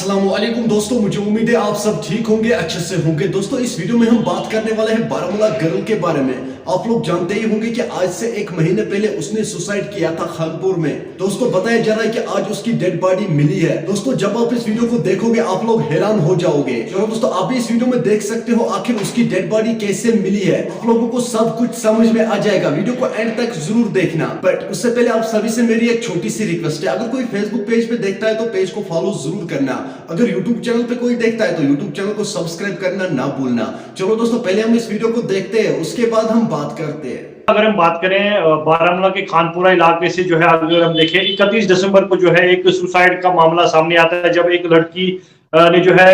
अस्सलामुअलैकुम दोस्तों, मुझे उम्मीद है आप सब ठीक होंगे, अच्छे से होंगे। दोस्तों इस वीडियो में हम बात करने वाले हैं बारामूला गर्ल के बारे में। आप लोग जानते ही होंगे कि आज से 1 महीने पहले उसने सुसाइड किया था खानपुर में। दोस्तों बताया जा रहा है कि आज उसकी डेड बॉडी मिली है। दोस्तों जब आप इस वीडियो को देखोगे आप लोग हैरान हो जाओगे। चलो दोस्तों आप भी इस वीडियो में देख सकते हो आखिर उसकी डेड बॉडी कैसे मिली है। आप लोगों को सब कुछ समझ में आ जाएगा, वीडियो को एंड तक जरूर देखना। बट उससे पहले आप सभी से मेरी एक छोटी सी रिक्वेस्ट है, अगर कोई फेसबुक पेज पे देखता है तो पेज को फॉलो जरूर करना। अगर यूट्यूब चैनल पे कोई देखता है तो यूट्यूब चैनल को सब्सक्राइब करना ना भूलना। चलो दोस्तों पहले हम इस वीडियो को देखते हैं, उसके बाद हम बात करते हैं। अगर हम बात करें बारामूला के खानपुरा इलाके से जो है, अगर हम देखें 31 दिसंबर को जो है एक सुसाइड का मामला सामने आता है, जब एक लड़की ने जो है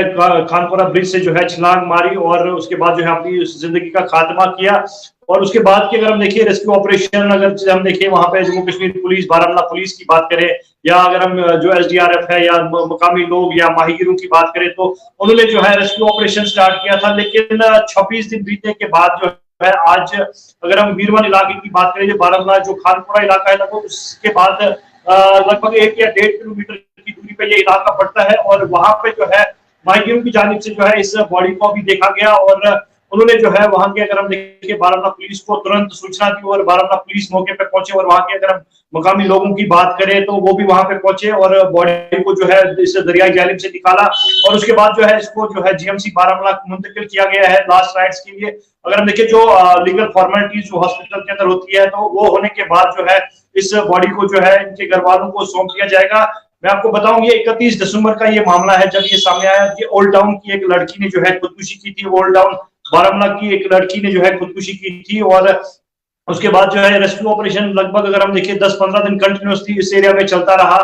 खानपुरा ब्रिज से जो है छलांग मारी और उसके बाद जो है अपनी जिंदगी का खात्मा किया। और उसके बाद की अगर हम देखिए रेस्क्यू ऑपरेशन, अगर हम देखिए वहां पे जम्मू कश्मीर पुलिस, बारामूला पुलिस की बात करें, या अगर हम जो SDRF है या मकामी लोग या माहिरों की बात करें, तो उन्होंने जो है रेस्क्यू ऑपरेशन स्टार्ट किया था। लेकिन 26 दिन बीतने के बाद जो है आज अगर हम वीरवन इलाके की बात करें, जो बारामूला जो खानपुरा इलाका है, तो उसके बाद लगभग 1 या 1.5 किलोमीटर की दूरी पे ये इलाका पड़ता है। और वहां पे जो है माहिरों की जानिब से जो है इस बॉडी को भी देखा गया और उन्होंने जो है वहां के, अगर हम देखिए, बारामूला पुलिस को तुरंत सूचना दी और बारामूला पुलिस मौके पे पहुंचे। और वहां के अगर हम मकामी लोगों की बात करें तो वो भी वहां पे पहुंचे और बॉडी को जो है इस दरियाई जालिम से निकाला और उसके बाद जो है इसको जो है GMC बारामूला मुंतकिल किया गया है लास्ट राइट्स के लिए। अगर हम देखिए जो लीगल फॉर्मेलिटीज जो हॉस्पिटल के अंदर होती है, तो वो होने के बाद जो है इस बॉडी को जो है इनके घर वालों को सौंप दिया जाएगा। मैं आपको बताऊं, ये 31 दिसंबर का ये मामला है जब ये सामने आया। ये ओल्ड टाउन की एक लड़की ने जो है खुदकुशी की थी। ओल्ड टाउन बारामूला की एक लड़की ने जो है खुदकुशी की थी और उसके बाद जो है रेस्क्यू ऑपरेशन लगभग, अगर हम देखिए, 10-15 दिन कंटिन्यूसली इस एरिया में चलता रहा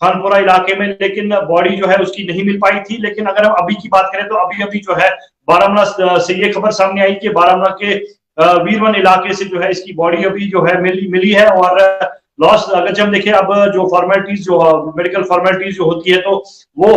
खानपुरा इलाके में, लेकिन बॉडी जो है उसकी नहीं मिल पाई थी। लेकिन अगर हम अभी की बात करें तो अभी जो है बारामूला से ये खबर सामने आई कि बारामूला के वीरवन इलाके से जो है इसकी बॉडी अभी जो है मिली है। और लॉस, अगर जब देखिए अब जो फॉर्मेलिटीज, जो मेडिकल फॉर्मेलिटीज जो होती है, तो वो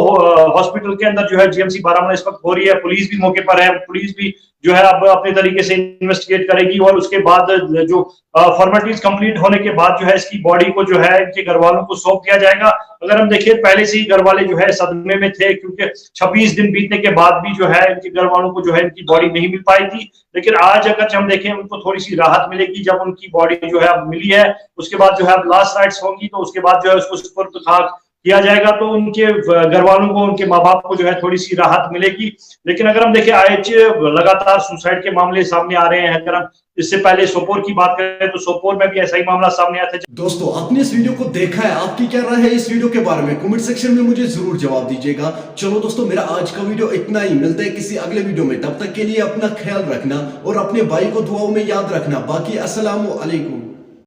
हॉस्पिटल के अंदर जो है GMC बारामूला इस वक्त हो रही है। पुलिस भी मौके पर है, पुलिस भी जो है अब अपने तरीके से इन्वेस्टिगेट करेगी और उसके बाद जो फॉर्मेलिटीज कंप्लीट होने के बाद जो है इसकी बॉडी को जो है इनके घर वालों को सौंप दिया जाएगा। अगर हम देखिए पहले से ही घर वाले जो है सदमे में थे, क्योंकि 26 दिन बीतने के बाद भी जो है इनके घर वालों को जो है इनकी बॉडी नहीं मिल पाई थी। लेकिन आज अगर हम देखें उनको थोड़ी सी राहत मिलेगी जब उनकी बॉडी जो है अब मिली है। उसके बाद जो है अब लास्ट राइट्स होंगी, तो उसके बाद जो है उसको सुपुर्द खाक किया जाएगा, तो उनके घर वालों को, उनके माँ बाप को जो है थोड़ी सी राहत मिलेगी। लेकिन अगर हम देखें आज लगातार सुसाइड के मामले सामने आ रहे हैं। अगर हम इससे पहले सोपोर की बात करें तो सोपोर में भी ऐसा ही मामला सामने आया था। दोस्तों आपने इस वीडियो को देखा है, आपकी क्या राय है इस वीडियो के बारे में? कमेंट सेक्शन में मुझे जरूर जवाब दीजिएगा। चलो दोस्तों मेरा आज का वीडियो इतना ही, मिलते हैं किसी अगले वीडियो में। तब तक के लिए अपना ख्याल रखना और अपने भाई को दुआओं में याद रखना। बाकी अस्सलामु अलैकुम।